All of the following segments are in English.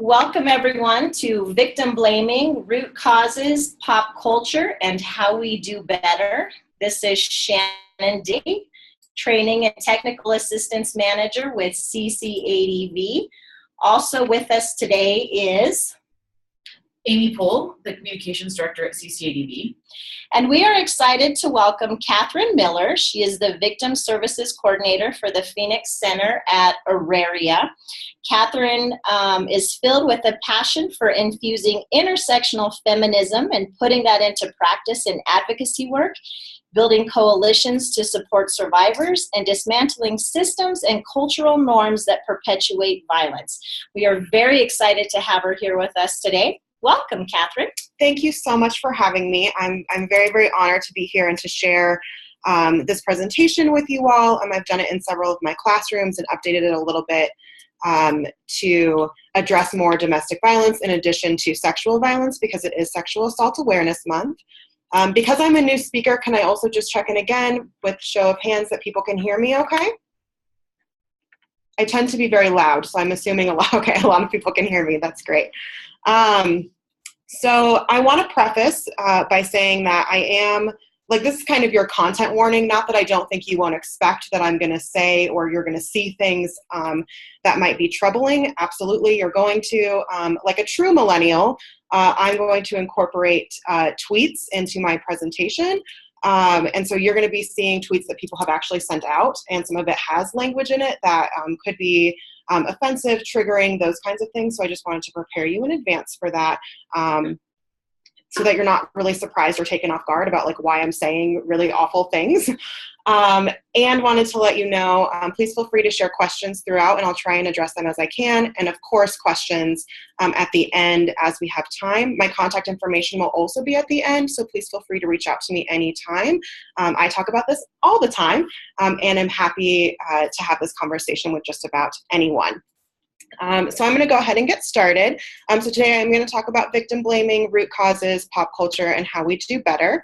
Welcome everyone to Victim Blaming, Root Causes, Pop Culture, and How We Do Better. This is Shannon D., Training and Technical Assistance Manager with CCADV. Also with us today is Amy Pohl, the Communications Director at CCADV. And we are excited to welcome Catherine Miller. She is the Victim Services Coordinator for the Phoenix Center at Auraria. Catherine is filled with a passion for infusing intersectional feminism and putting that into practice in advocacy work, building coalitions to support survivors, and dismantling systems and cultural norms that perpetuate violence. We are very excited to have her here with us today. Welcome, Catherine. Thank you so much for having me. I'm very, very honored to be here and to share this presentation with you all. I've done it in several of my classrooms and updated it a little bit to address more domestic violence in addition to sexual violence, because it is Sexual Assault Awareness Month. Because I'm a new speaker, can I also just check in again with show of hands that people can hear me okay? I tend to be very loud, so I'm assuming a lot of people can hear me. That's great. So I want to preface by saying that I am, this is kind of your content warning, not that I don't think you won't expect that I'm going to say or you're going to see things that might be troubling. Absolutely, you're going to. Like a true millennial, I'm going to incorporate tweets into my presentation. And so you're going to be seeing tweets that people have actually sent out, and some of it has language in it that could be offensive, triggering, those kinds of things. So I just wanted to prepare you in advance for that, so that you're not really surprised or taken off guard about why I'm saying really awful things. And wanted to let you know, please feel free to share questions throughout, and I'll try and address them as I can. And of course, questions at the end as we have time. My contact information will also be at the end, so please feel free to reach out to me anytime. I talk about this all the time, and I'm happy to have this conversation with just about anyone. So I'm going to go ahead and get started. So today I'm going to talk about victim blaming, root causes, pop culture, and how we do better.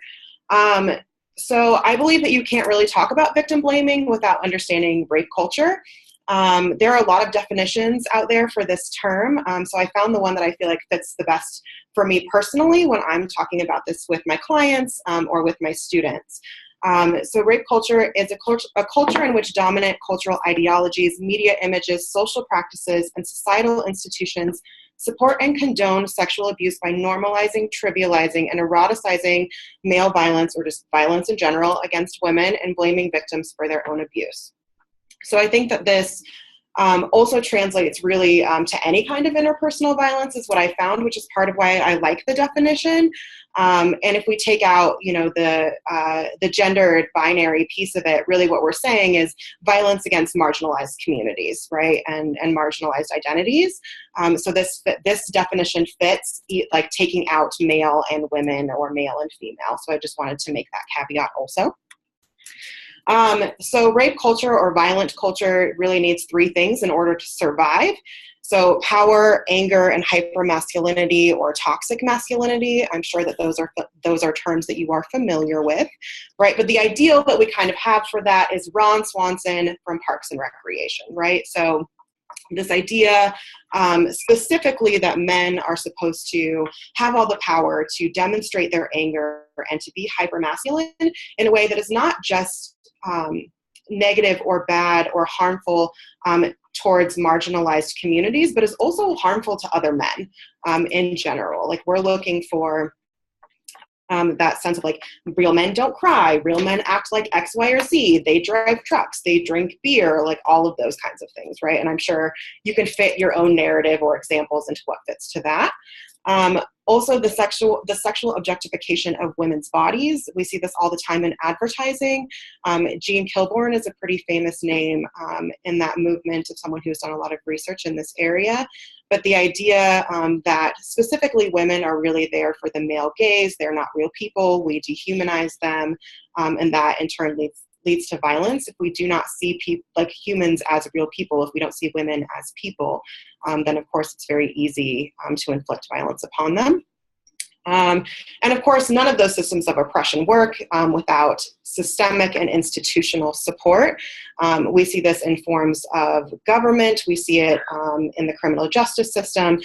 So I believe that you can't really talk about victim blaming without understanding rape culture. There are a lot of definitions out there for this term, so I found the one that I feel like fits the best for me personally when I'm talking about this with my clients or with my students. So rape culture is a culture in which dominant cultural ideologies, media images, social practices, and societal institutions support and condone sexual abuse by normalizing, trivializing, and eroticizing male violence, or just violence in general, against women, and blaming victims for their own abuse. So I think that this also translates really to any kind of interpersonal violence, is what I found, which is part of why I like the definition. And if we take out, the gendered binary piece of it, really what we're saying is violence against marginalized communities, right, and marginalized identities. So this definition fits, taking out male and women or male and female. So I just wanted to make that caveat also. So rape culture or violent culture really needs three things in order to survive. So power, anger, and hypermasculinity or toxic masculinity. I'm sure that those are terms that you are familiar with, right? But the ideal that we kind of have for that is Ron Swanson from Parks and Recreation, right? So this idea specifically that men are supposed to have all the power to demonstrate their anger and to be hypermasculine in a way that is not just negative or bad or harmful towards marginalized communities, but is also harmful to other men in general. We're looking for that sense of real men don't cry, real men act like X, Y, or Z, they drive trucks, they drink beer, all of those kinds of things, right? And I'm sure you can fit your own narrative or examples into what fits to that. Also, the sexual objectification of women's bodies. We see this all the time in advertising. Jean Kilbourne is a pretty famous name in that movement, of someone who's done a lot of research in this area. But the idea that specifically women are really there for the male gaze, they're not real people, we dehumanize them, and that in turn leads to violence. If we do not see humans as real people, if we don't see women as people, then of course it's very easy to inflict violence upon them. And of course, none of those systems of oppression work without systemic and institutional support. We see this in forms of government. We see it in the criminal justice system.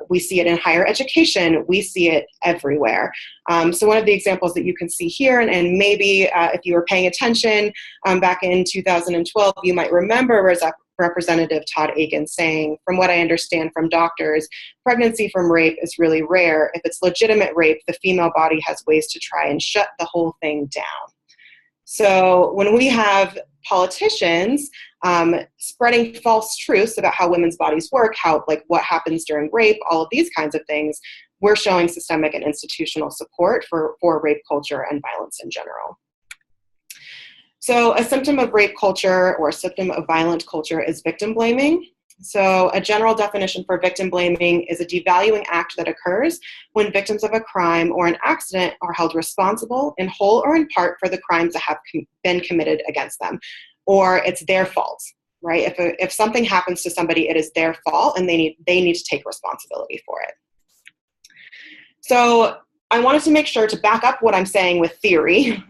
We see it in higher education. We see it everywhere. So one of the examples that you can see here, and maybe if you were paying attention back in 2012, you might remember Representative Todd Akin saying, from what I understand from doctors, pregnancy from rape is really rare. If it's legitimate rape, the female body has ways to try and shut the whole thing down. So when we have politicians spreading false truths about how women's bodies work, what happens during rape, all of these kinds of things, we're showing systemic and institutional support for rape culture and violence in general. So a symptom of rape culture or a symptom of violent culture is victim blaming. So a general definition for victim blaming is a devaluing act that occurs when victims of a crime or an accident are held responsible in whole or in part for the crimes that have been committed against them, or it's their fault, right? If something happens to somebody, it is their fault and they need to take responsibility for it. So I wanted to make sure to back up what I'm saying with theory.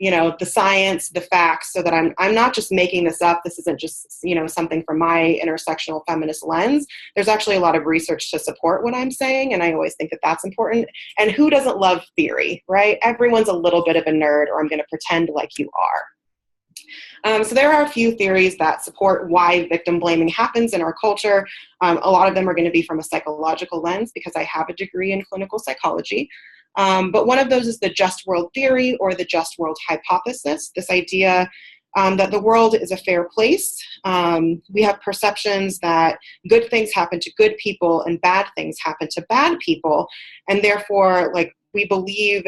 The science, the facts, so that I'm not just making this up. This isn't just, something from my intersectional feminist lens. There's actually a lot of research to support what I'm saying, and I always think that that's important. And who doesn't love theory, right? Everyone's a little bit of a nerd, or I'm going to pretend like you are. So there are a few theories that support why victim blaming happens in our culture. A lot of them are going to be from a psychological lens because I have a degree in clinical psychology. But one of those is the just world theory or the just world hypothesis, this idea that the world is a fair place. We have perceptions that good things happen to good people and bad things happen to bad people. And therefore, we believe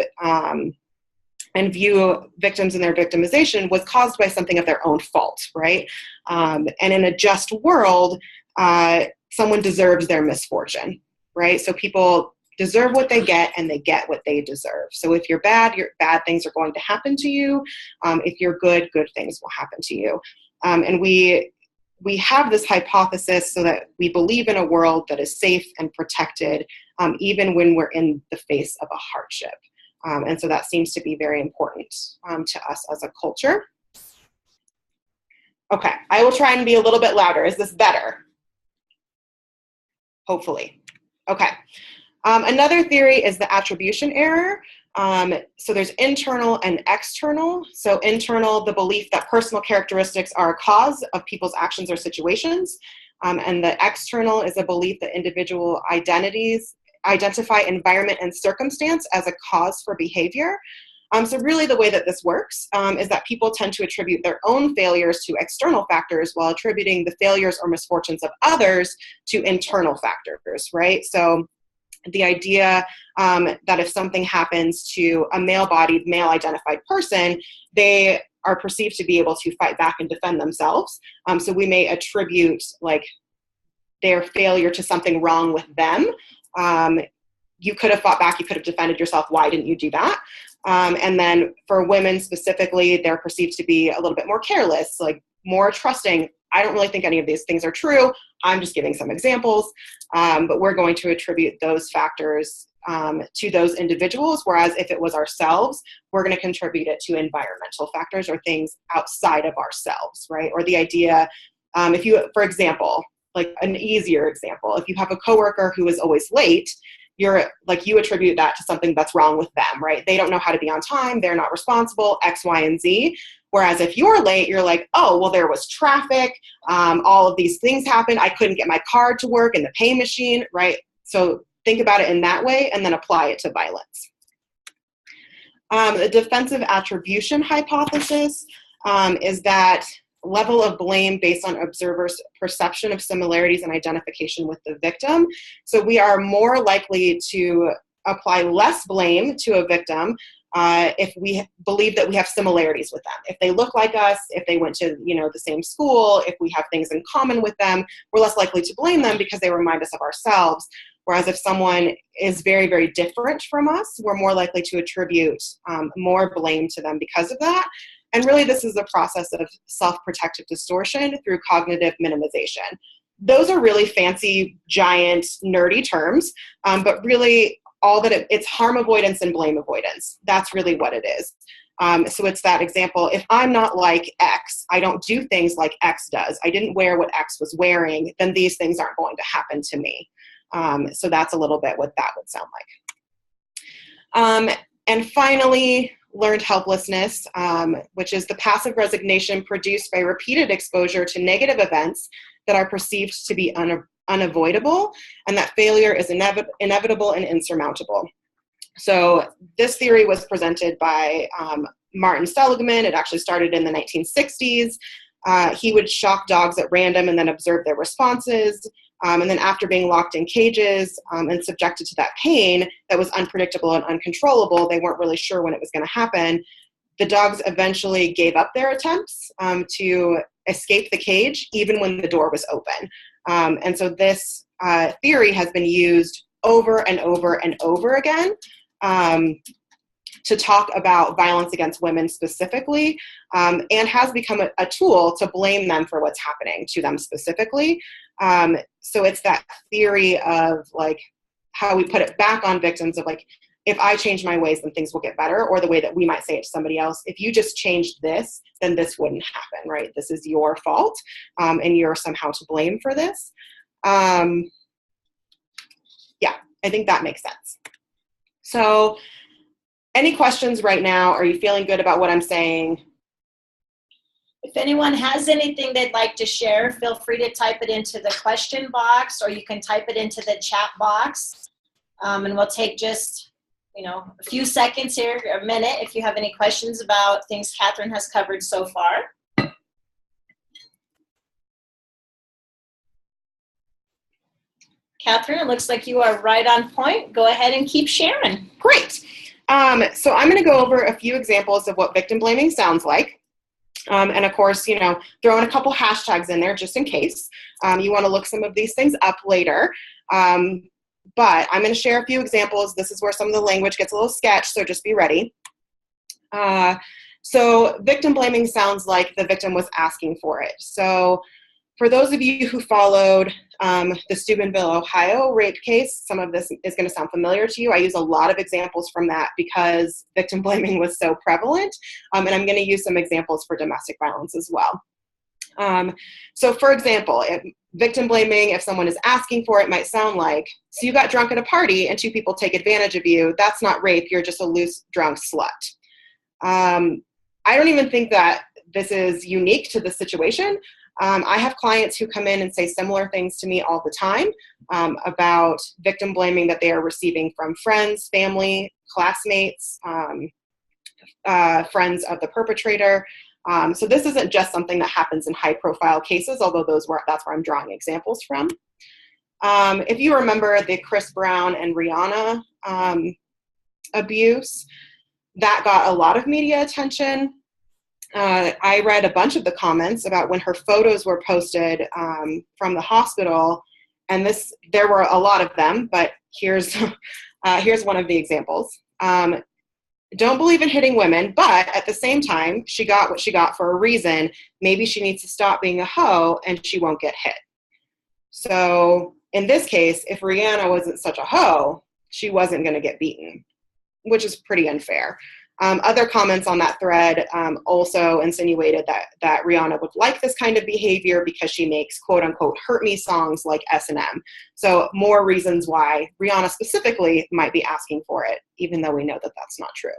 and view victims and their victimization was caused by something of their own fault, right? And in a just world, someone deserves their misfortune, right? So people deserve what they get and they get what they deserve. So if you're bad things are going to happen to you. If you're good things will happen to you. And we have this hypothesis so that we believe in a world that is safe and protected, even when we're in the face of a hardship. And so that seems to be very important to us as a culture. Okay, I will try and be a little bit louder. Is this better? Hopefully. Okay. Another theory is the attribution error. So there's internal and external. So internal, the belief that personal characteristics are a cause of people's actions or situations. And the external is a belief that individual identities identify environment and circumstance as a cause for behavior. So really the way that this works is that people tend to attribute their own failures to external factors while attributing the failures or misfortunes of others to internal factors, right? So the idea that if something happens to a male-bodied, male-identified person, they are perceived to be able to fight back and defend themselves. So we may attribute their failure to something wrong with them. You could have fought back, you could have defended yourself, why didn't you do that? And then for women specifically, they're perceived to be a little bit more careless, more trusting. I don't really think any of these things are true. I'm just giving some examples, but we're going to attribute those factors to those individuals, whereas if it was ourselves, we're going to contribute it to environmental factors or things outside of ourselves, right? Or the idea, if you, for example, an easier example, if you have a coworker who is always late, you attribute that to something that's wrong with them, right? They don't know how to be on time, they're not responsible, X, Y, and Z. Whereas if you're late, you're like, oh, well, there was traffic, all of these things happened, I couldn't get my card to work in the pay machine, right? So think about it in that way and then apply it to violence. The defensive attribution hypothesis is that level of blame based on observers' perception of similarities and identification with the victim. So we are more likely to apply less blame to a victim if we believe that we have similarities with them. If they look like us, if they went to the same school, if we have things in common with them, we're less likely to blame them because they remind us of ourselves. Whereas if someone is very, very different from us, we're more likely to attribute more blame to them because of that. And really, this is a process of self-protective distortion through cognitive minimization. Those are really fancy, giant, nerdy terms, but really it's harm avoidance and blame avoidance. That's really what it is. So it's that example. If I'm not like X, I don't do things like X does, I didn't wear what X was wearing, then these things aren't going to happen to me. So that's a little bit what that would sound like. And finally, learned helplessness, which is the passive resignation produced by repeated exposure to negative events that are perceived to be unavoidable, and that failure is inevitable and insurmountable. So this theory was presented by Martin Seligman. It actually started in the 1960s. He would shock dogs at random and then observe their responses. And then after being locked in cages and subjected to that pain that was unpredictable and uncontrollable, they weren't really sure when it was going to happen. The dogs eventually gave up their attempts to escape the cage, even when the door was open. And so this theory has been used over and over and over again to talk about violence against women specifically, and has become a tool to blame them for what's happening to them specifically. So it's that theory of like how we put it back on victims of like, if I change my ways, then things will get better, or the way that we might say it to somebody else, if you just changed this, then this wouldn't happen, right? This is your fault, and you're somehow to blame for this. Yeah, I think that makes sense. So any questions right now? Are you feeling good about what I'm saying? If anyone has anything they'd like to share, feel free to type it into the question box, or you can type it into the chat box. And we'll take just, a few seconds here, a minute, if you have any questions about things Catherine has covered so far. Catherine, it looks like you are right on point. Go ahead and keep sharing. Great. So I'm going to go over a few examples of what victim blaming sounds like. And of course, throw in a couple hashtags in there just in case. You want to look some of these things up later. But I'm going to share a few examples. This is where some of the language gets a little sketched, so just be ready. So victim blaming sounds like the victim was asking for it. So for those of you who followed the Steubenville, Ohio rape case, some of this is going to sound familiar to you. I use a lot of examples from that because victim blaming was so prevalent, and I'm going to use some examples for domestic violence as well. So for example, victim blaming, if someone is asking for it, might sound like, so you got drunk at a party and two people take advantage of you. That's not rape. You're just a loose, drunk slut. I don't even think that this is unique to the situation. I have clients who come in and say similar things to me all the time about victim blaming that they are receiving from friends, family, classmates, friends of the perpetrator. So this isn't just something that happens in high-profile cases, although that's where I'm drawing examples from. If you remember the Chris Brown and Rihanna abuse, that got a lot of media attention. I read a bunch of the comments about when her photos were posted from the hospital, and there were a lot of them, but here's one of the examples. Don't believe in hitting women, but at the same time, she got what she got for a reason. Maybe she needs to stop being a hoe and she won't get hit. So in this case, if Rihanna wasn't such a hoe, she wasn't going to get beaten, which is pretty unfair. Other comments on that thread also insinuated that Rihanna would like this kind of behavior because she makes quote unquote hurt me songs like S&M. So more reasons why Rihanna specifically might be asking for it, even though we know that that's not true.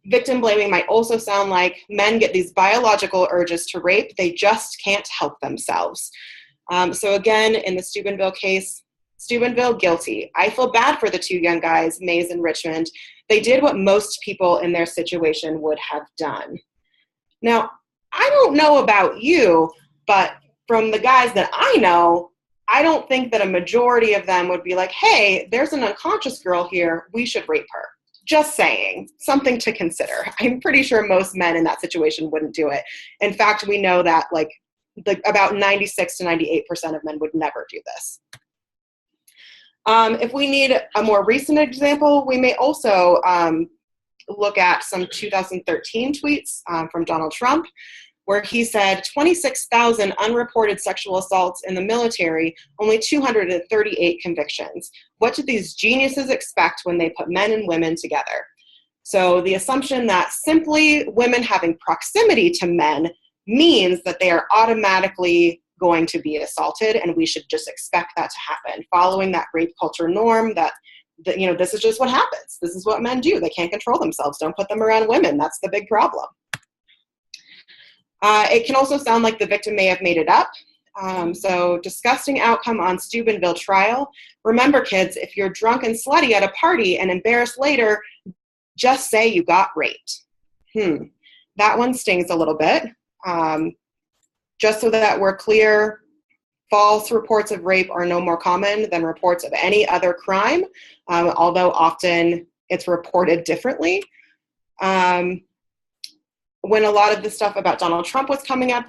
Victim blaming might also sound like men get these biological urges to rape. They just can't help themselves. So again, in the Steubenville case, Steubenville, guilty. I feel bad for the two young guys, Mays and Richmond. They did what most people in their situation would have done. Now, I don't know about you, but from the guys that I know, I don't think that a majority of them would be like, hey, there's an unconscious girl here, we should rape her. Just saying, something to consider. I'm pretty sure most men in that situation wouldn't do it. In fact, we know that like about 96 to 98% of men would never do this. If we need a more recent example, we may also look at some 2013 tweets from Donald Trump. where he said 26,000 unreported sexual assaults in the military, only 238 convictions. What did these geniuses expect when they put men and women together? So the assumption that simply women having proximity to men means that they are automatically going to be assaulted, and we should just expect that to happen, following that rape culture norm that this is just what happens. This is what men do. They can't control themselves. Don't put them around women. That's the big problem. It can also sound like the victim may have made it up. So disgusting outcome on Steubenville trial. Remember, kids, if you're drunk and slutty at a party and embarrassed later, just say you got raped. That one stings a little bit. Just so that we're clear, false reports of rape are no more common than reports of any other crime, although often it's reported differently. When a lot of the stuff about Donald Trump was coming up,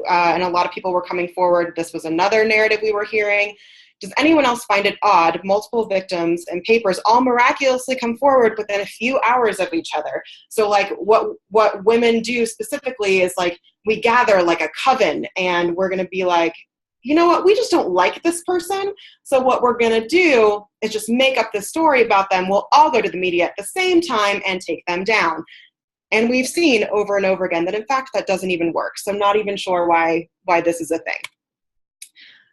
and a lot of people were coming forward, this was another narrative we were hearing. Does anyone else find it odd? Multiple victims and papers all miraculously come forward within a few hours of each other. So like what women do specifically is like, we gather like a coven, and we're gonna be like, you know what, we just don't like this person. So what we're gonna do is just make up this story about them. We'll all go to the media at the same time and take them down. And we've seen over and over again that, in fact, that doesn't even work. So I'm not even sure why this is a thing.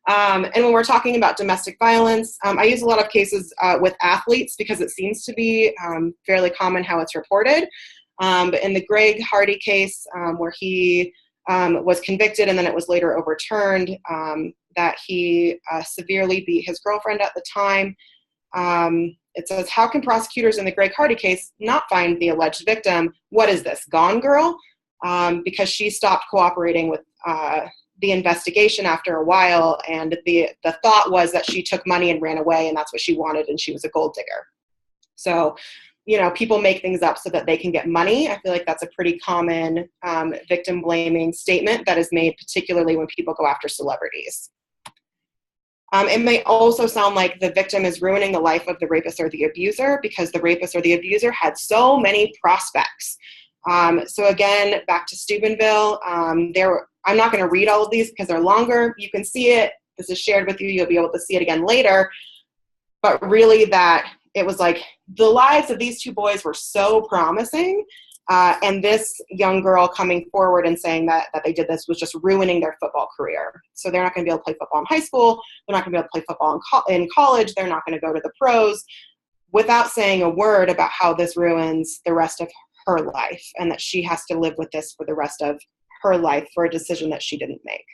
And when we're talking about domestic violence, I use a lot of cases with athletes because it seems to be fairly common how it's reported. But in the Greg Hardy case, where he was convicted and then it was later overturned, that he severely beat his girlfriend at the time. It says, how can prosecutors in the Greg Hardy case not find the alleged victim? What is this, Gone Girl? Because she stopped cooperating with the investigation after a while, and the thought was that she took money and ran away, and that's what she wanted, and she was a gold digger. So, people make things up so that they can get money. I feel like that's a pretty common victim blaming statement that is made, particularly when people go after celebrities. It may also sound like the victim is ruining the life of the rapist or the abuser because the rapist or the abuser had so many prospects. So again, back to Steubenville, I'm not going to read all of these because they're longer. You can see it. This is shared with you. You'll be able to see it again later. But really that it was like the lives of these two boys were so promising. And this young girl coming forward and saying that they did this was just ruining their football career. So they're not going to be able to play football in high school. They're not going to be able to play football in college. They're not going to go to the pros, without saying a word about how this ruins the rest of her life and that she has to live with this for the rest of her life for a decision that she didn't make.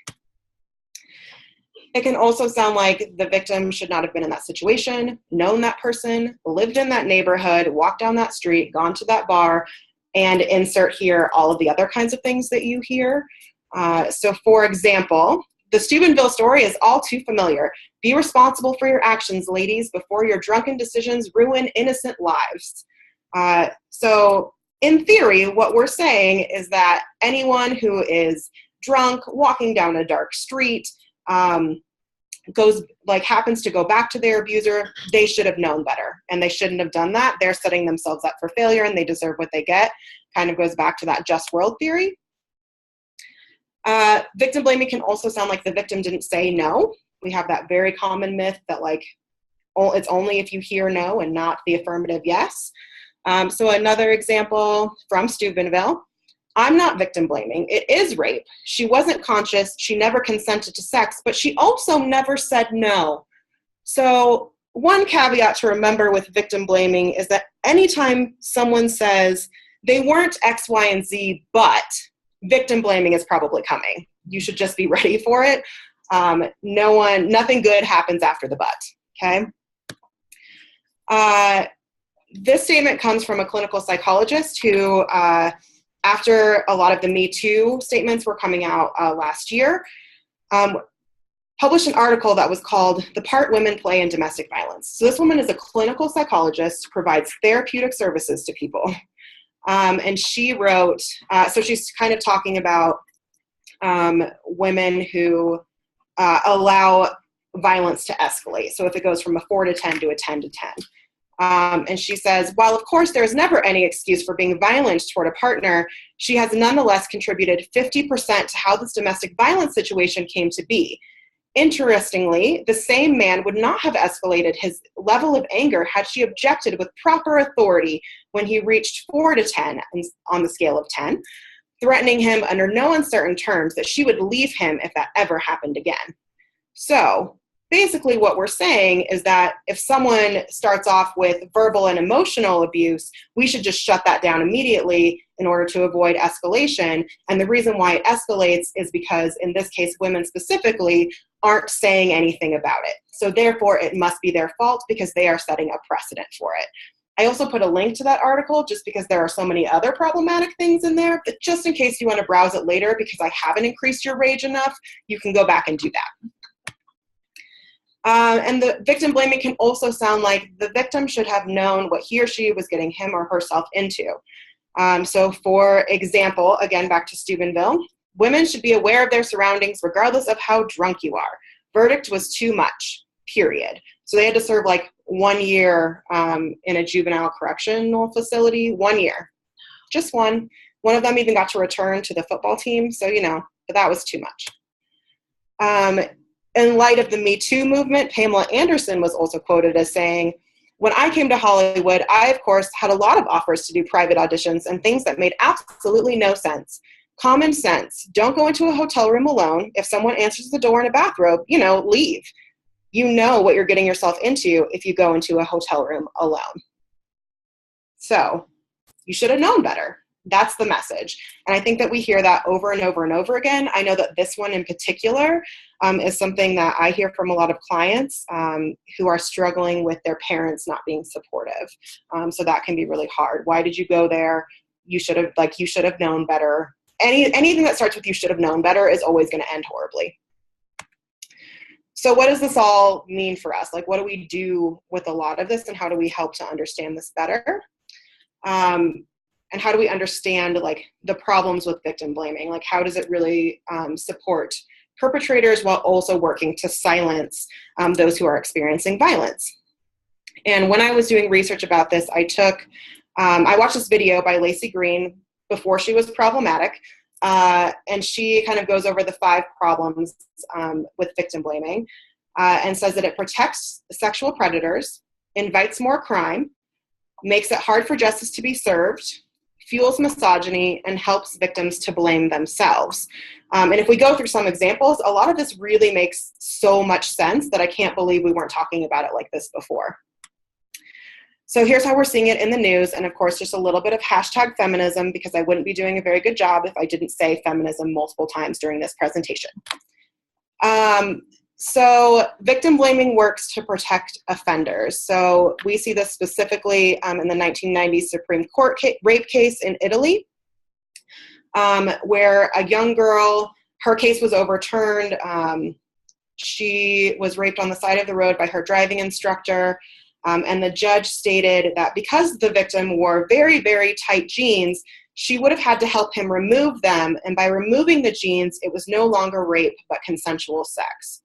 It can also sound like the victim should not have been in that situation, known that person, lived in that neighborhood, walked down that street, gone to that bar, and insert here all of the other kinds of things that you hear. So for example, the Steubenville story is all too familiar. Be responsible for your actions, ladies, before your drunken decisions ruin innocent lives. So in theory, what we're saying is that anyone who is drunk, walking down a dark street, happens to go back to their abuser, they should have known better, and they shouldn't have done that. They're setting themselves up for failure, and they deserve what they get. Kind of goes back to that just world theory. Victim blaming can also sound like the victim didn't say no. We have that very common myth that it's only if you hear no and not the affirmative yes. So another example from Steubenville. I'm not victim blaming. It is rape. She wasn't conscious. She never consented to sex, but she also never said no. So one caveat to remember with victim blaming is that anytime someone says they weren't X, Y, and Z, but victim blaming is probably coming. You should just be ready for it. Nothing good happens after the but, okay? This statement comes from a clinical psychologist who, after a lot of the Me Too statements were coming out last year, published an article that was called The Part Women Play in Domestic Violence. So this woman is a clinical psychologist, provides therapeutic services to people. And she wrote, so she's kind of talking about women who allow violence to escalate. So if it goes from a 4 to 10 to a 10 to 10. And she says, while of course there is never any excuse for being violent toward a partner, she has nonetheless contributed 50% to how this domestic violence situation came to be. Interestingly, the same man would not have escalated his level of anger had she objected with proper authority when he reached 4 to 10 on the scale of 10, threatening him under no uncertain terms that she would leave him if that ever happened again. So basically what we're saying is that if someone starts off with verbal and emotional abuse, we should just shut that down immediately in order to avoid escalation. And the reason why it escalates is because, in this case, women specifically aren't saying anything about it. So therefore, it must be their fault because they are setting a precedent for it. I also put a link to that article just because there are so many other problematic things in there, but just in case you want to browse it later because I haven't increased your rage enough, you can go back and do that. And the victim blaming can also sound like the victim should have known what he or she was getting him or herself into. So for example, again, back to Steubenville, women should be aware of their surroundings regardless of how drunk you are. Verdict was too much, period. So they had to serve like 1 year in a juvenile correctional facility, 1 year, just one. One of them even got to return to the football team. So, but that was too much. In light of the Me Too movement, Pamela Anderson was also quoted as saying, when I came to Hollywood, I, of course, had a lot of offers to do private auditions and things that made absolutely no sense. Common sense. Don't go into a hotel room alone. If someone answers the door in a bathrobe, leave. You know what you're getting yourself into if you go into a hotel room alone. So you should have known better. That's the message. And I think that we hear that over and over and over again. I know that this one in particular is something that I hear from a lot of clients who are struggling with their parents not being supportive. So that can be really hard. Why did you go there? You should have known better. Anything that starts with you should have known better is always going to end horribly. So what does this all mean for us? Like, what do we do with a lot of this, and how do we help to understand this better? And how do we understand like the problems with victim blaming? Like, how does it really support perpetrators while also working to silence those who are experiencing violence? And when I was doing research about this, I watched this video by Lacey Green before she was problematic, and she kind of goes over the 5 problems with victim blaming and says that it protects sexual predators, invites more crime, makes it hard for justice to be served, fuels misogyny, and helps victims to blame themselves. And if we go through some examples, a lot of this really makes so much sense that I can't believe we weren't talking about it like this before. So here's how we're seeing it in the news, and of course just a little bit of #feminism, because I wouldn't be doing a very good job if I didn't say feminism multiple times during this presentation. So victim blaming works to protect offenders. So we see this specifically in the 1990s Supreme Court rape case in Italy, where a young girl, her case was overturned. She was raped on the side of the road by her driving instructor. And the judge stated that because the victim wore very, very tight jeans, she would have had to help him remove them. And by removing the jeans, it was no longer rape, but consensual sex.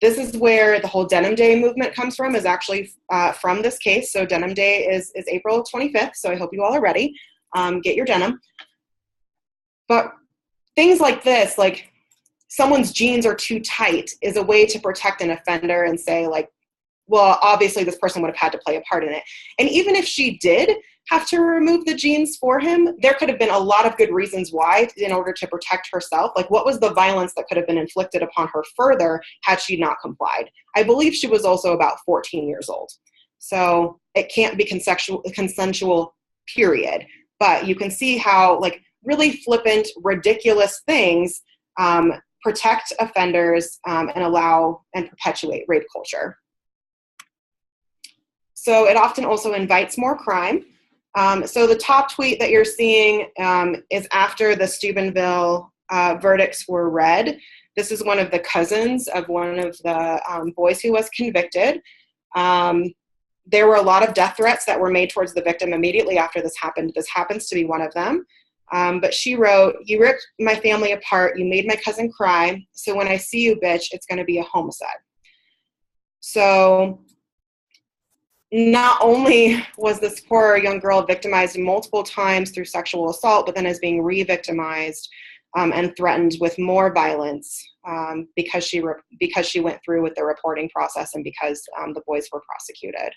This is where the whole Denim Day movement comes from, is actually from this case. So Denim Day is April 25th, so I hope you all are ready. Get your denim. But things like this, like someone's jeans are too tight, is a way to protect an offender and say, like, well, obviously this person would have had to play a part in it. And even if she did have to remove the jeans for him, there could have been a lot of good reasons why in order to protect herself. Like, what was the violence that could have been inflicted upon her further had she not complied? I believe she was also about 14 years old. So it can't be consensual, period. But you can see how, like, really flippant, ridiculous things protect offenders and allow and perpetuate rape culture. So it often also invites more crime. So the top tweet that you're seeing is after the Steubenville verdicts were read. This is one of the cousins of one of the boys who was convicted. There were a lot of death threats that were made towards the victim immediately after this happened. This happens to be one of them. But she wrote, "You ripped my family apart. You made my cousin cry. So when I see you, bitch, it's going to be a homicide." So not only was this poor young girl victimized multiple times through sexual assault, but then is being re-victimized and threatened with more violence because she went through with the reporting process and because the boys were prosecuted.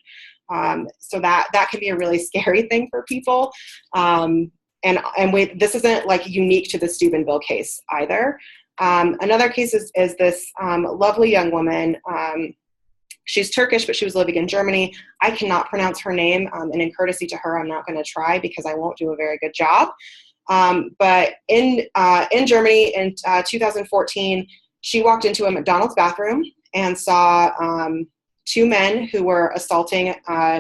So that can be a really scary thing for people. This isn't like unique to the Steubenville case either. Another case is this lovely young woman. She's Turkish, but she was living in Germany. I cannot pronounce her name, and in courtesy to her, I'm not going to try because I won't do a very good job. But in Germany in 2014, she walked into a McDonald's bathroom and saw two men who were assaulting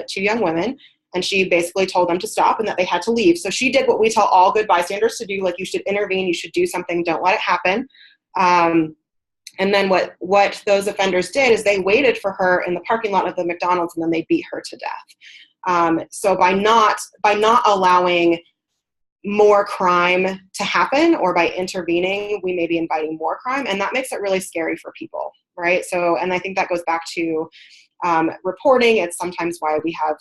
two young women, and she basically told them to stop and that they had to leave. So she did what we tell all good bystanders to do, like you should intervene, you should do something, don't let it happen. And then what those offenders did is they waited for her in the parking lot of the McDonald's, and then they beat her to death. So by not allowing more crime to happen, or by intervening, we may be inviting more crime, and that makes it really scary for people, right? So, and I think that goes back to reporting. It's sometimes why we have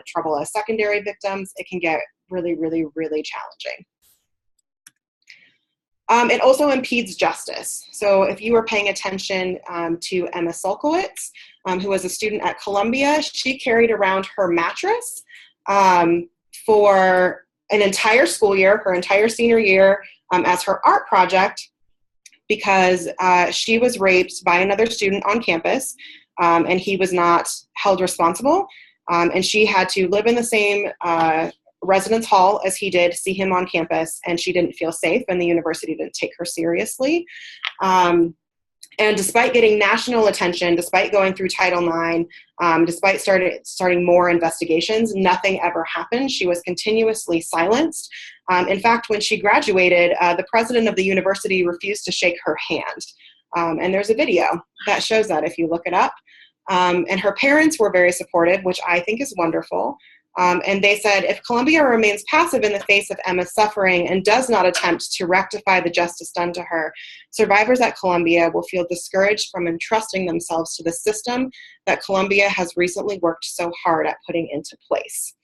trouble as secondary victims. It can get really, really, really challenging. It also impedes justice. So if you were paying attention to Emma Sulkowicz, who was a student at Columbia, she carried around her mattress for an entire school year, her entire senior year, as her art project, because she was raped by another student on campus, and he was not held responsible. And she had to live in the same residence hall as he did, see him on campus, and she didn't feel safe, and the university didn't take her seriously. And despite getting national attention, despite going through Title IX, despite starting more investigations, nothing ever happened. She was continuously silenced. In fact, when she graduated, the president of the university refused to shake her hand. And there's a video that shows that if you look it up. And her parents were very supportive, which I think is wonderful. And they said, if Columbia remains passive in the face of Emma's suffering and does not attempt to rectify the justice done to her, survivors at Columbia will feel discouraged from entrusting themselves to the system that Columbia has recently worked so hard at putting into place.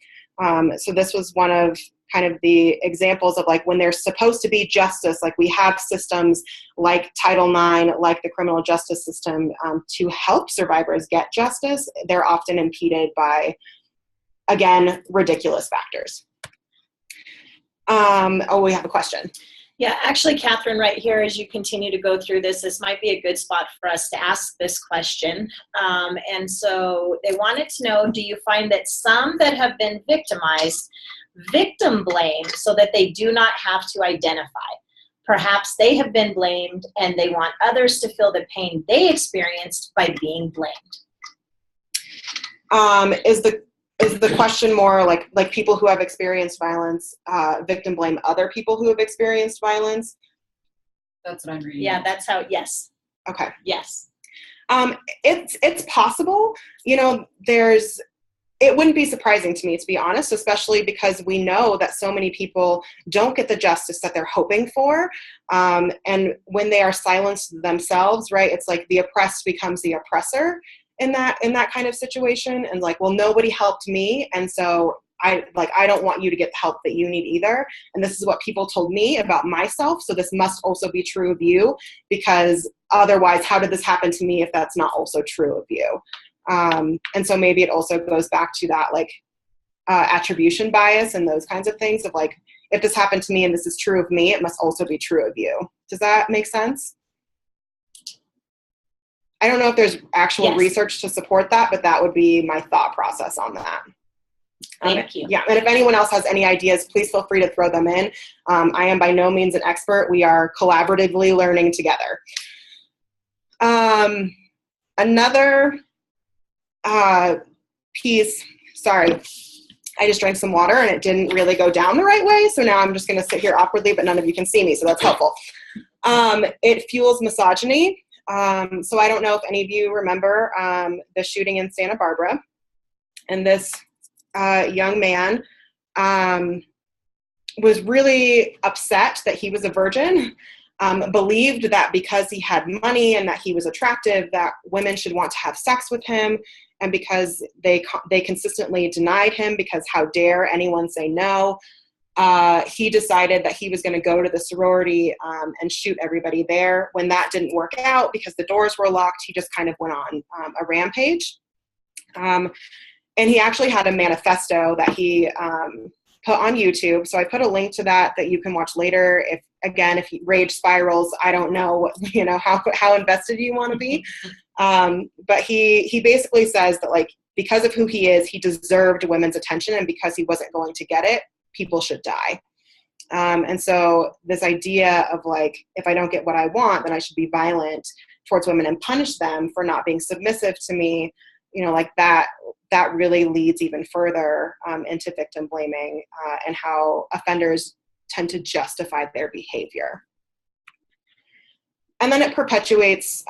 So this was one of kind of the examples of like when there's supposed to be justice, like we have systems like Title IX, like the criminal justice system to help survivors get justice, they're often impeded by, again, ridiculous factors. We have a question. Yeah, actually, Catherine, right here, as you continue to go through this might be a good spot for us to ask this question. And so they wanted to know, do you find that some that have been victimized victim blame so that they do not have to identify? Perhaps they have been blamed and they want others to feel the pain they experienced by being blamed. Is the question more like people who have experienced violence victim blame other people who have experienced violence? That's what I'm reading. Yeah, that's how, yes. Okay. Yes. It's possible. You know, it wouldn't be surprising to me, to be honest, especially because we know that so many people don't get the justice that they're hoping for. And when they are silenced themselves, right, it's like the oppressed becomes the oppressor in that kind of situation, and like, well, nobody helped me, and so I don't want you to get the help that you need either, and this is what people told me about myself, so this must also be true of you, because otherwise how did this happen to me if that's not also true of you? And so maybe it also goes back to that like attribution bias and those kinds of things of like, if this happened to me and this is true of me, it must also be true of you. Does that make sense? I don't know if there's actual research to support that, but that would be my thought process on that. Thank you. Yeah, and if anyone else has any ideas, please feel free to throw them in. I am by no means an expert. We are collaboratively learning together. Another piece, sorry, I just drank some water and it didn't really go down the right way, so now I'm just going to sit here awkwardly, but none of you can see me, so that's helpful. It fuels misogyny. So I don't know if any of you remember the shooting in Santa Barbara, and this young man was really upset that he was a virgin, believed that because he had money and that he was attractive, that women should want to have sex with him. And because they consistently denied him, because how dare anyone say no, he decided that he was going to go to the sorority and shoot everybody there. When that didn't work out because the doors were locked, he just kind of went on a rampage. And he actually had a manifesto that he put on YouTube. So I put a link to that you can watch later. If rage spirals, I don't know how invested you want to be. But he basically says that, like, because of who he is, he deserved women's attention, and because he wasn't going to get it, people should die. And so this idea of, like, if I don't get what I want, then I should be violent towards women and punish them for not being submissive to me, like that really leads even further into victim blaming and how offenders tend to justify their behavior. And then it perpetuates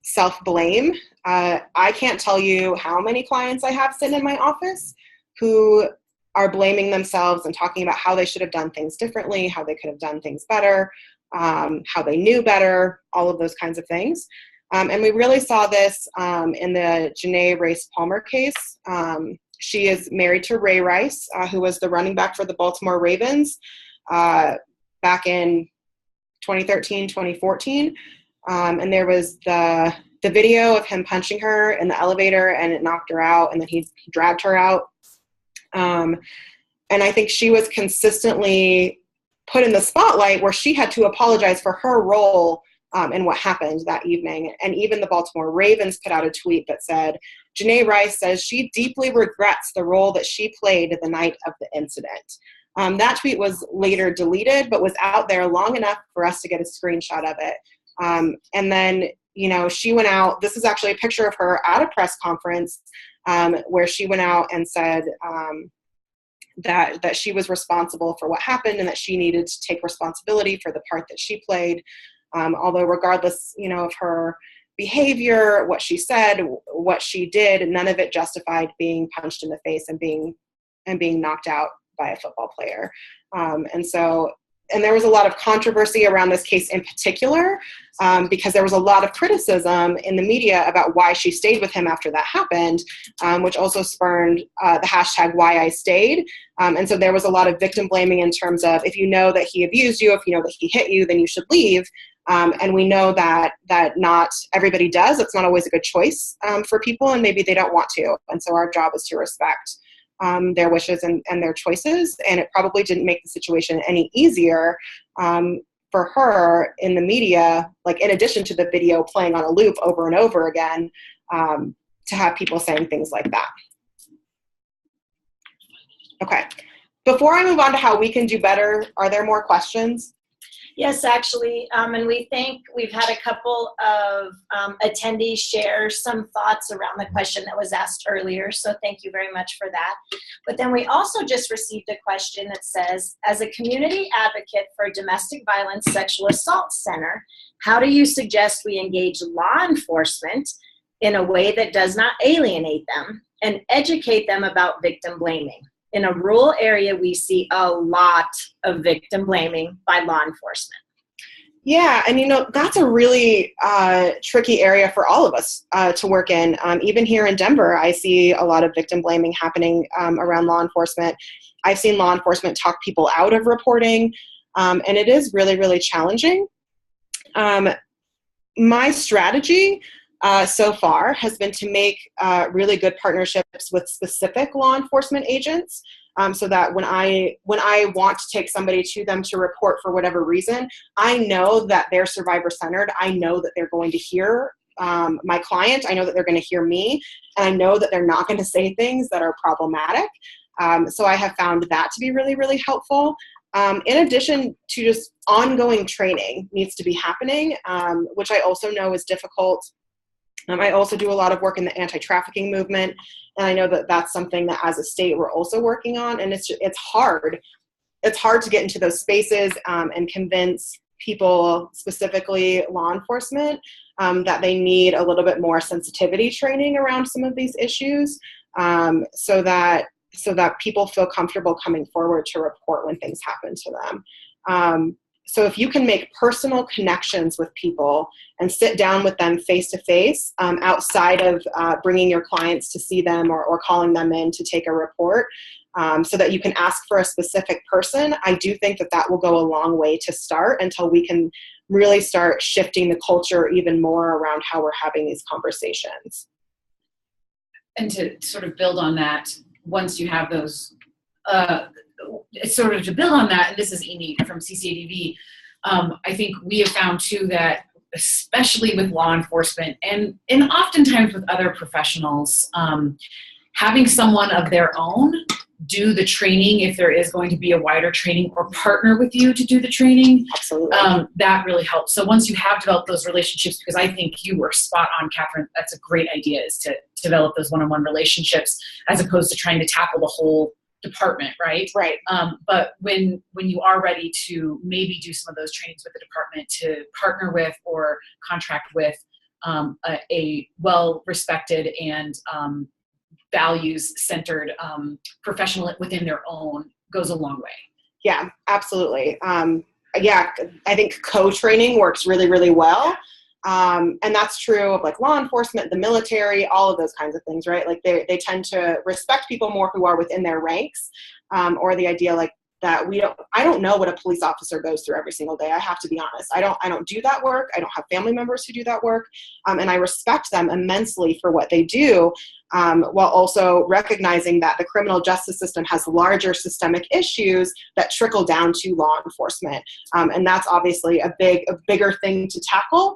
self-blame. I can't tell you how many clients I have sitting in my office who are blaming themselves and talking about how they should have done things differently, how they could have done things better, how they knew better, all of those kinds of things. And we really saw this in the Janae Rice Palmer case. She is married to Ray Rice, who was the running back for the Baltimore Ravens back in 2013, 2014. And there was the video of him punching her in the elevator, and it knocked her out, and then he dragged her out. And I think she was consistently put in the spotlight where she had to apologize for her role in what happened that evening. And even the Baltimore Ravens put out a tweet that said, Janae Rice says she deeply regrets the role that she played the night of the incident. That tweet was later deleted, but was out there long enough for us to get a screenshot of it. And then, she went out. This is actually a picture of her at a press conference where she went out and said that she was responsible for what happened and that she needed to take responsibility for the part that she played. Although regardless, of her behavior, what she said, what she did, none of it justified being punched in the face and being knocked out by a football player. And there was a lot of controversy around this case in particular, because there was a lot of criticism in the media about why she stayed with him after that happened, which also spurned the hashtag why I stayed. And so there was a lot of victim blaming in terms of, if you know that he abused you, if you know that he hit you, then you should leave. And we know that not everybody does. It's not always a good choice for people, and maybe they don't want to. And so our job is to respect their wishes and their choices. And it probably didn't make the situation any easier for her in the media, like in addition to the video playing on a loop over and over again, to have people saying things like that. Okay. Before I move on to how we can do better, are there more questions? Yes, actually, and we think we've had a couple of attendees share some thoughts around the question that was asked earlier, so thank you very much for that. But then we also just received a question that says, as a community advocate for a domestic violence sexual assault center, how do you suggest we engage law enforcement in a way that does not alienate them and educate them about victim blaming? In a rural area, we see a lot of victim blaming by law enforcement. Yeah, and that's a really tricky area for all of us to work in. Even here in Denver, I see a lot of victim blaming happening around law enforcement. I've seen law enforcement talk people out of reporting, and it is really, really challenging. My strategy so far has been to make really good partnerships with specific law enforcement agents, so that when I want to take somebody to them to report for whatever reason, I know that they're survivor-centered. I know that they're going to hear my client. I know that they're going to hear me, and I know that they're not going to say things that are problematic. So I have found that to be really, really helpful. In addition to just ongoing training needs to be happening, which I also know is difficult. I also do a lot of work in the anti-trafficking movement, and I know that that's something that as a state we're also working on, and it's hard. It's hard to get into those spaces and convince people, specifically law enforcement, that they need a little bit more sensitivity training around some of these issues, so that people feel comfortable coming forward to report when things happen to them. So if you can make personal connections with people and sit down with them face to face, outside of bringing your clients to see them or calling them in to take a report, so that you can ask for a specific person, I do think that that will go a long way to start until we can really start shifting the culture even more around how we're having these conversations. And to sort of build on that, once you have those, sort of to build on that, and this is Amy from CCADV, I think we have found too that, especially with law enforcement and oftentimes with other professionals, having someone of their own do the training, if there is going to be a wider training, or partner with you to do the training. Absolutely. That really helps. So once you have developed those relationships, because I think you were spot on, Catherine, that's a great idea, is to develop those one-on-one relationships as opposed to trying to tackle the whole department, right? Right. But when you are ready to maybe do some of those trainings with the department, to partner with or contract with a well-respected and values-centered professional within their own, goes a long way. Yeah, absolutely. Yeah, I think co-training works really, really well. And that's true of like law enforcement, the military, all of those kinds of things, right? Like they tend to respect people more who are within their ranks, or the idea like that I don't know what a police officer goes through every single day. I have to be honest. I don't do that work. I don't have family members who do that work. And I respect them immensely for what they do, while also recognizing that the criminal justice system has larger systemic issues that trickle down to law enforcement. And that's obviously a bigger thing to tackle,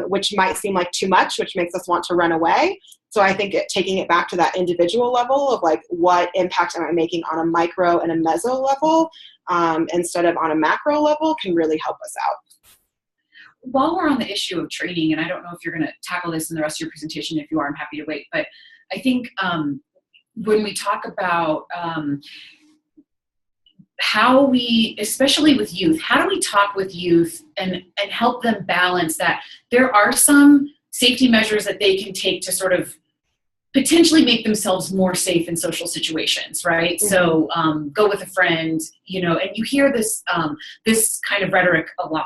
which might seem like too much, which makes us want to run away. So I think taking it back to that individual level of like, what impact am I making on a micro and a meso level, instead of on a macro level, can really help us out. While we're on the issue of training, and I don't know if you're going to tackle this in the rest of your presentation, if you are, I'm happy to wait, but I think when we talk about how we, especially with youth, how do we talk with youth and help them balance that there are some safety measures that they can take to sort of potentially make themselves more safe in social situations, right? Mm-hmm. So go with a friend, and you hear this this kind of rhetoric a lot,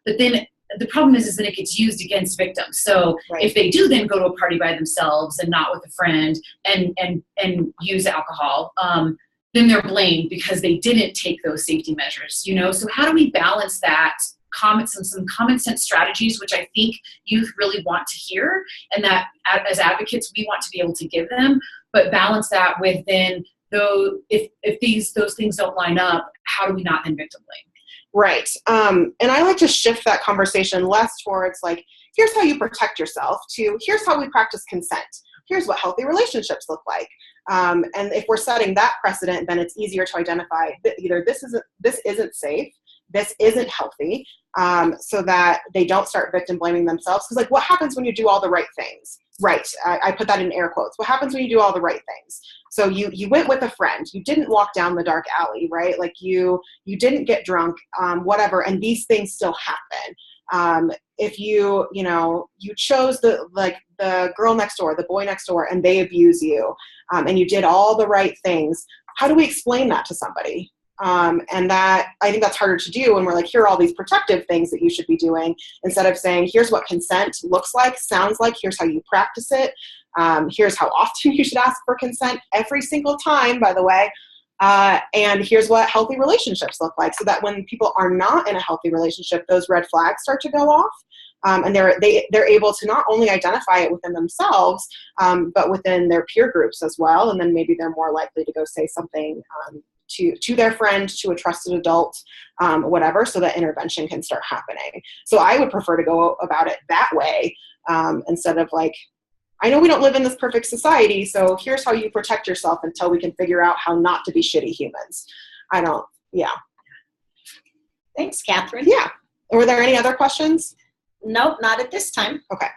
but then the problem is that it gets used against victims. So right. If they do then go to a party by themselves and not with a friend and use alcohol, then they're blamed because they didn't take those safety measures, So how do we balance that? Some common sense strategies, which I think youth really want to hear, and that as advocates we want to be able to give them, but balance that with then, though, if those things don't line up, how do we not then victim blame? Right. And I like to shift that conversation less towards like, here's how you protect yourself, to here's how we practice consent. Here's what healthy relationships look like. And if we're setting that precedent, then it's easier to identify that either this isn't safe, this isn't healthy, so that they don't start victim blaming themselves. Because like, what happens when you do all the right things? Right. I put that in air quotes. What happens when you do all the right things? So you went with a friend. You didn't walk down the dark alley, right? Like you didn't get drunk, whatever. And these things still happen. If you chose the girl next door, the boy next door, and they abuse you, and you did all the right things, how do we explain that to somebody? And that, I think that's harder to do when we're like, here are all these protective things that you should be doing, instead of saying, here's what consent looks like, sounds like, here's how you practice it. Here's how often you should ask for consent, every single time, by the way. And here's what healthy relationships look like, so that when people are not in a healthy relationship, those red flags start to go off. And they're able to not only identify it within themselves, but within their peer groups as well. And then maybe they're more likely to go say something to their friend, to a trusted adult, whatever, so that intervention can start happening. So I would prefer to go about it that way, instead of like, I know we don't live in this perfect society, so here's how you protect yourself until we can figure out how not to be shitty humans. Thanks, Catherine. Yeah. Were there any other questions? Nope, not at this time. Okay.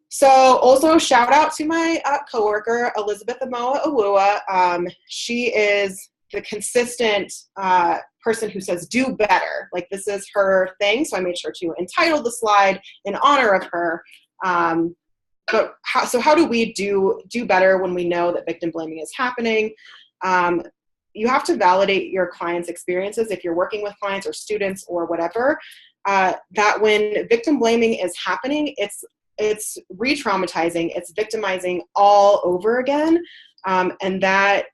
So also shout out to my coworker, Elizabeth Amoa Awua. She is the consistent person who says, do better. Like, this is her thing. So I made sure to entitle the slide in honor of her. But how do we do better when we know that victim blaming is happening? you have to validate your clients' experiences if you're working with clients or students or whatever, that when victim blaming is happening, it's re-traumatizing, it's victimizing all over again. And that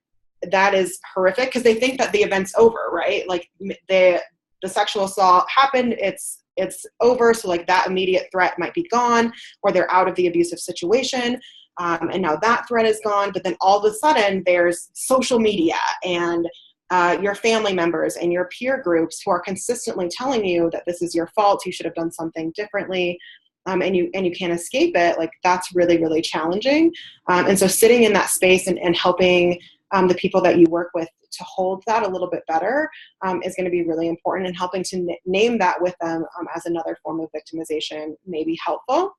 is horrific because they think that the event's over, right? Like the sexual assault happened, it's over. So like that immediate threat might be gone, or they're out of the abusive situation. And now that threat is gone, but then all of a sudden there's social media and your family members and your peer groups who are consistently telling you that this is your fault, you should have done something differently, and you can't escape it. Like that's really, really challenging. And so sitting in that space and helping the people that you work with to hold that a little bit better is going to be really important, and helping to name that with them as another form of victimization may be helpful.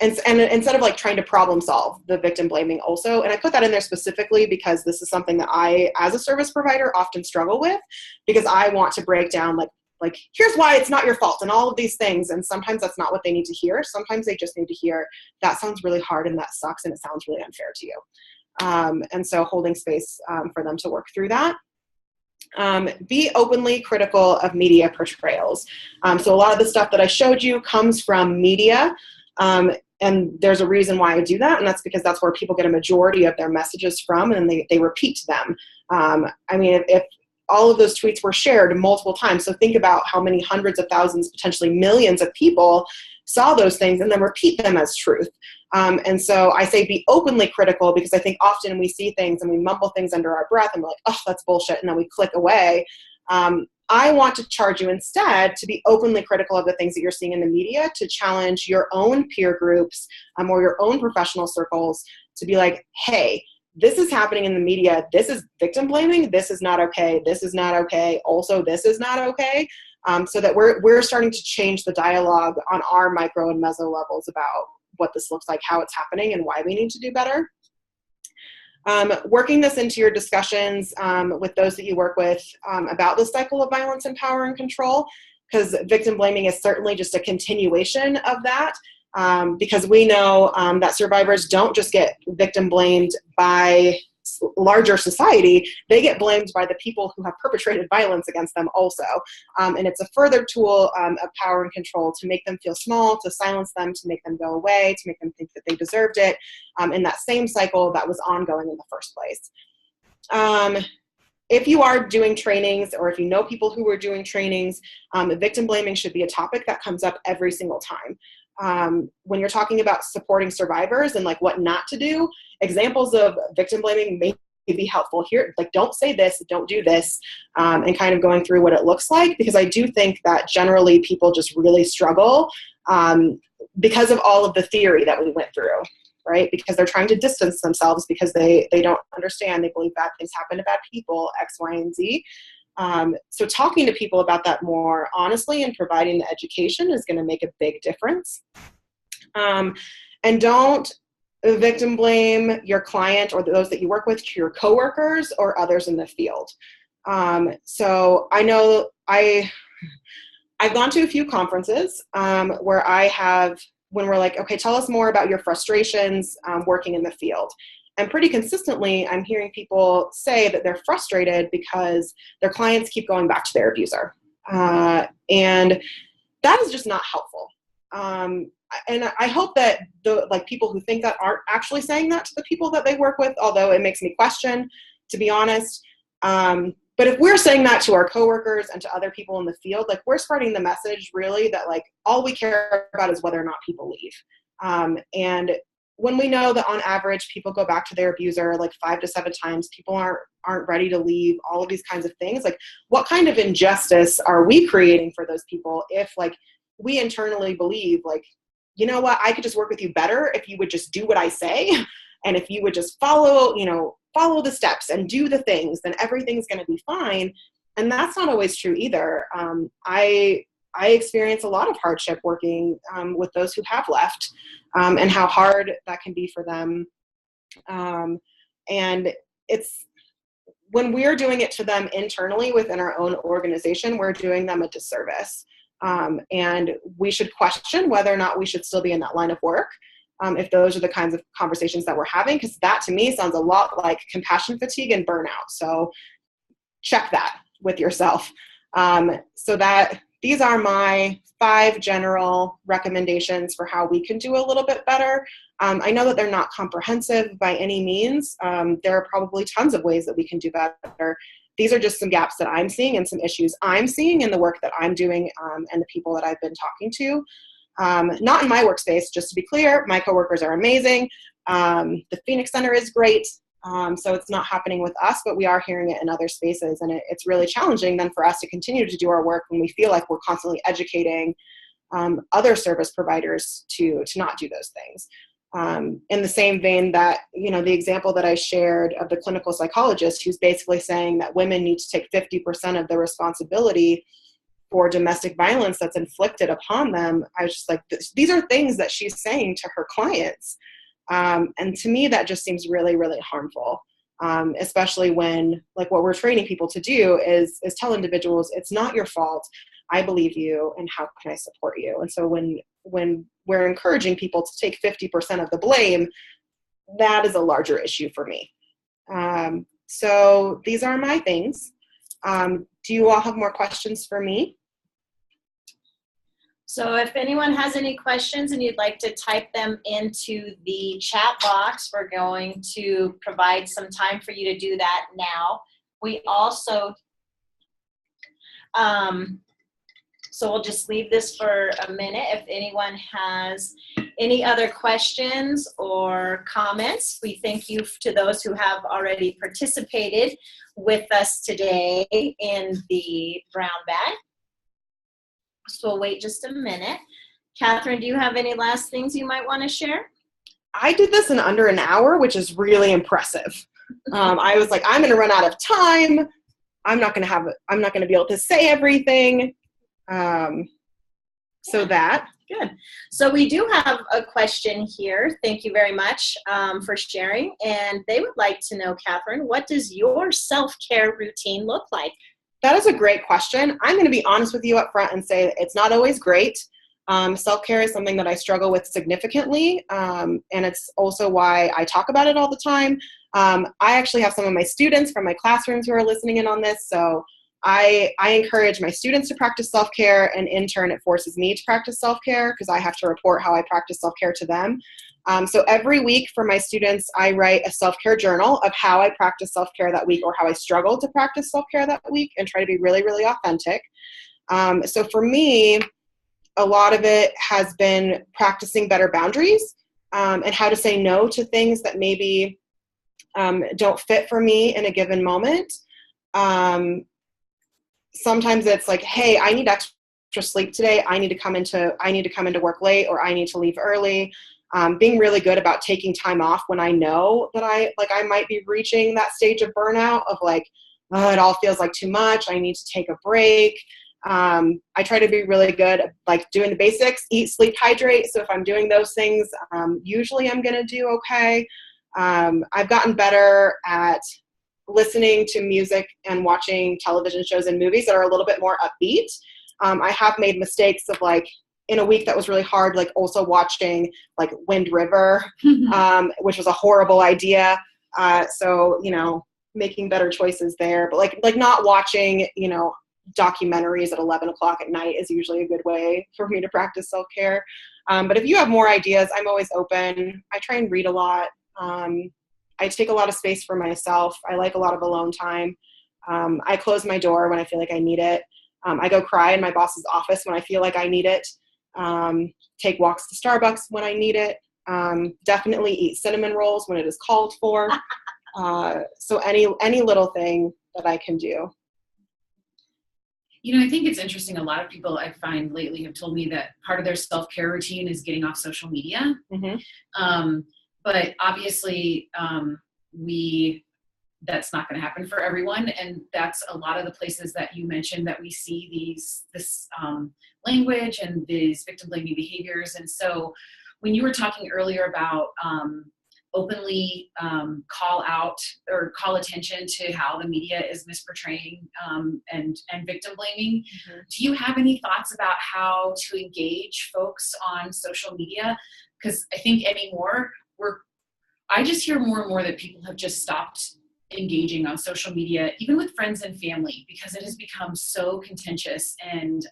And instead of like trying to problem solve the victim blaming also, and I put that in there specifically because this is something that I, as a service provider, often struggle with, because I want to break down like here's why it's not your fault and all of these things. And sometimes that's not what they need to hear. Sometimes they just need to hear that sounds really hard and that sucks and it sounds really unfair to you. And so holding space for them to work through that. Be openly critical of media portrayals. So a lot of the stuff that I showed you comes from media. And there's a reason why I do that, and that's because that's where people get a majority of their messages from, and they repeat them. I mean, if all of those tweets were shared multiple times, so think about how many hundreds of thousands, potentially millions of people saw those things and then repeat them as truth. And so I say be openly critical, because I think often we see things and we mumble things under our breath and we're like, oh, that's bullshit, and then we click away. I want to charge you instead to be openly critical of the things that you're seeing in the media, to challenge your own peer groups or your own professional circles to be like, hey, this is happening in the media. This is victim blaming. This is not okay. This is not okay. Also, this is not okay. So that we're starting to change the dialogue on our micro and meso levels about what this looks like, how it's happening, and why we need to do better. Working this into your discussions with those that you work with about the cycle of violence and power and control, because victim blaming is certainly just a continuation of that, because we know that survivors don't just get victim blamed by larger society, they get blamed by the people who have perpetrated violence against them also. And it's a further tool of power and control to make them feel small, to silence them, to make them go away, to make them think that they deserved it, in that same cycle that was ongoing in the first place. If you are doing trainings, or if you know people who are doing trainings, victim blaming should be a topic that comes up every single time. When you're talking about supporting survivors and like what not to do, examples of victim blaming may be helpful here. Like, don't say this, don't do this, and kind of going through what it looks like, because I do think that generally people just really struggle because of all of the theory that we went through, right? Because they're trying to distance themselves because they don't understand. They believe bad things happen to bad people, X, Y, and Z. So talking to people about that more honestly and providing the education is going to make a big difference. And don't victim blame your client or those that you work with to your coworkers or others in the field. So I know I've gone to a few conferences where when we're like, okay, tell us more about your frustrations working in the field. And pretty consistently, I'm hearing people say that they're frustrated because their clients keep going back to their abuser. And that is just not helpful. And I hope that the people who think that aren't actually saying that to the people that they work with, although it makes me question, to be honest. But if we're saying that to our coworkers and to other people in the field, like, we're spreading the message really that like all we care about is whether or not people leave. And when we know that on average people go back to their abuser like 5 to 7 times, people aren't ready to leave, all of these kinds of things, like what kind of injustice are we creating for those people if like we internally believe like, you know what, I could just work with you better if you would just do what I say, and if you would just follow the steps and do the things, then everything's going to be fine. And that's not always true either. I experience a lot of hardship working with those who have left, and how hard that can be for them. And it's when we're doing it to them internally within our own organization, we're doing them a disservice. And we should question whether or not we should still be in that line of work. if those are the kinds of conversations that we're having, because that to me sounds a lot like compassion fatigue and burnout. So check that with yourself. So that these are my 5 general recommendations for how we can do a little bit better. I know that they're not comprehensive by any means. There are probably tons of ways that we can do better. These are just some gaps that I'm seeing and some issues I'm seeing in the work that I'm doing and the people that I've been talking to. Not in my workspace, just to be clear. My coworkers are amazing. The Phoenix Center is great. So it's not happening with us, but we are hearing it in other spaces. And it's really challenging then for us to continue to do our work when we feel like we're constantly educating other service providers to not do those things. In the same vein that, the example that I shared of the clinical psychologist who's basically saying that women need to take 50% of the responsibility for domestic violence that's inflicted upon them. I was just like, these are things that she's saying to her clients. And to me, that just seems really, really harmful, especially when, like, what we're training people to do is tell individuals, it's not your fault. I believe you, and how can I support you? And so when we're encouraging people to take 50% of the blame, that is a larger issue for me. So these are my things. Do you all have more questions for me? So if anyone has any questions and you'd like to type them into the chat box, we're going to provide some time for you to do that now. We also, so we'll just leave this for a minute. If anyone has any other questions or comments, we thank you to those who have already participated with us today in the brown bag. So we'll wait just a minute. Catherine, do you have any last things you might want to share? I did this in under an hour, which is really impressive. I was like, I'm going to run out of time. I'm not going to be able to say everything. So that. Good. So we do have a question here. Thank you very much for sharing. And they would like to know, Catherine, what does your self-care routine look like? That is a great question. I'm going to be honest with you up front and say it's not always great. Self-care is something that I struggle with significantly, and it's also why I talk about it all the time. I actually have some of my students from my classrooms who are listening in on this, so I encourage my students to practice self-care, and in turn it forces me to practice self-care because I have to report how I practice self-care to them. So every week for my students, I write a self-care journal of how I practice self-care that week or how I struggle to practice self-care that week and try to be really, really authentic. So for me, a lot of it has been practicing better boundaries and how to say no to things that maybe don't fit for me in a given moment. Sometimes it's like, hey, I need extra sleep today. I need to come into work late, or I need to leave early. Being really good about taking time off when I know that I might be reaching that stage of burnout of like, oh, it all feels like too much. I need to take a break. I try to be really good at like doing the basics, eat, sleep, hydrate. So if I'm doing those things, usually I'm going to do okay. I've gotten better at listening to music and watching television shows and movies that are a little bit more upbeat. I have made mistakes of like, in a week that was really hard, like also watching like Wind River, which was a horrible idea. So, making better choices there, but like not watching, documentaries at 11 o'clock at night is usually a good way for me to practice self-care. But if you have more ideas, I'm always open. I try and read a lot. I take a lot of space for myself. I like a lot of alone time. I close my door when I feel like I need it. I go cry in my boss's office when I feel like I need it. Take walks to Starbucks when I need it. Definitely eat cinnamon rolls when it is called for. So any little thing that I can do. I think it's interesting. A lot of people I find lately have told me that part of their self-care routine is getting off social media. Mm-hmm. But obviously, that's not going to happen for everyone. And that's a lot of the places that you mentioned that we see this language and these victim blaming behaviors. And so when you were talking earlier about openly call out or call attention to how the media is misportraying and victim blaming. Mm-hmm. Do you have any thoughts about how to engage folks on social media? Because I think anymore, I just hear more and more that people have just stopped engaging on social media, even with friends and family, because it has become so contentious and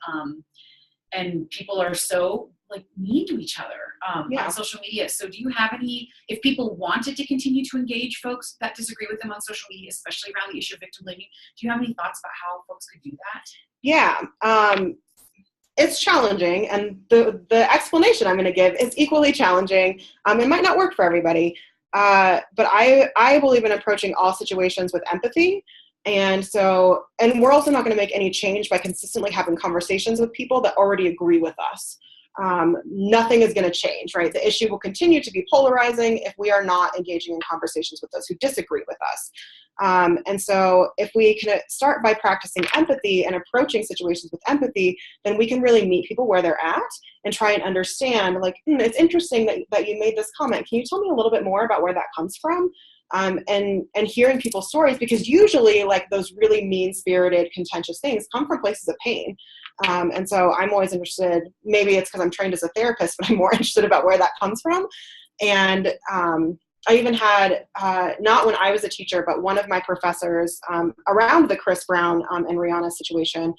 people are so like mean to each other on social media. So do you have any, if people wanted to continue to engage folks that disagree with them on social media, especially around the issue of victim blaming, do you have any thoughts about how folks could do that? Yeah. It's challenging, and the explanation I'm going to give is equally challenging. It might not work for everybody, but I believe in approaching all situations with empathy. And we're also not going to make any change by consistently having conversations with people that already agree with us. Nothing is going to change, right? The issue will continue to be polarizing if we are not engaging in conversations with those who disagree with us. And so if we can start by practicing empathy and approaching situations with empathy, then we can really meet people where they're at and try and understand, like, it's interesting that you made this comment. Can you tell me a little bit more about where that comes from? And hearing people's stories, because usually like those really mean-spirited, contentious things come from places of pain. And so I'm always interested, maybe it's because I'm trained as a therapist, but I'm more interested about where that comes from. And I even had, not when I was a teacher, but one of my professors around the Chris Brown and Rihanna situation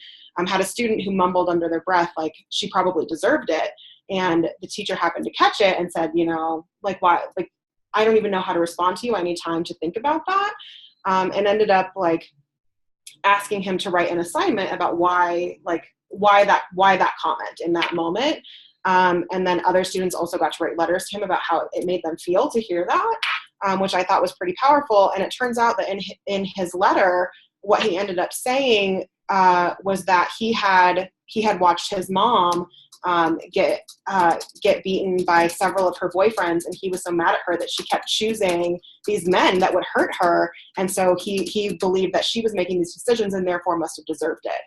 had a student who mumbled under their breath, like she probably deserved it. And the teacher happened to catch it and said, like, why, like, I don't even know how to respond to you. I need time to think about that. And ended up like asking him to write an assignment about why that comment in that moment. And then other students also got to write letters to him about how it made them feel to hear that, which I thought was pretty powerful. And it turns out that in his letter, what he ended up saying was that he had watched his mom get beaten by several of her boyfriends, and he was so mad at her that she kept choosing these men that would hurt her, and so he believed that she was making these decisions and therefore must have deserved it.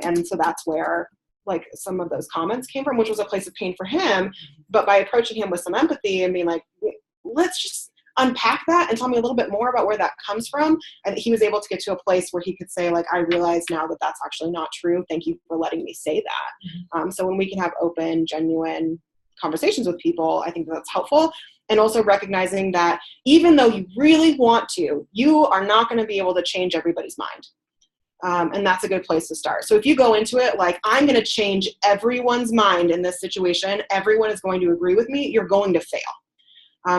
And so that's where like some of those comments came from, which was a place of pain for him. But by approaching him with some empathy and being like, let's just unpack that and tell me a little bit more about where that comes from, and he was able to get to a place where he could say, like, I realize now that that's actually not true. Thank you for letting me say that. Mm-hmm. So when we can have open, genuine conversations with people, I think that's helpful. And also recognizing that even though you really want to, you are not going to be able to change everybody's mind. And that's a good place to start. So if you go into it like, I'm going to change everyone's mind in this situation, everyone is going to agree with me, you're going to fail.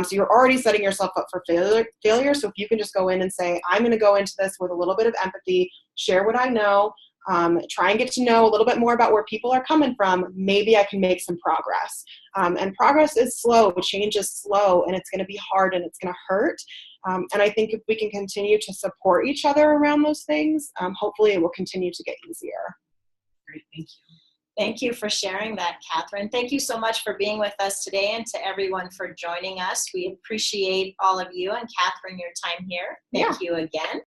So you're already setting yourself up for failure. So if you can just go in and say, I'm going to go into this with a little bit of empathy, share what I know, try and get to know a little bit more about where people are coming from, maybe I can make some progress. And progress is slow, change is slow, and it's going to be hard and it's going to hurt. And I think if we can continue to support each other around those things, hopefully it will continue to get easier. Great, thank you. Thank you for sharing that, Catherine. Thank you so much for being with us today, and to everyone for joining us. We appreciate all of you and Catherine, your time here. Thank you again.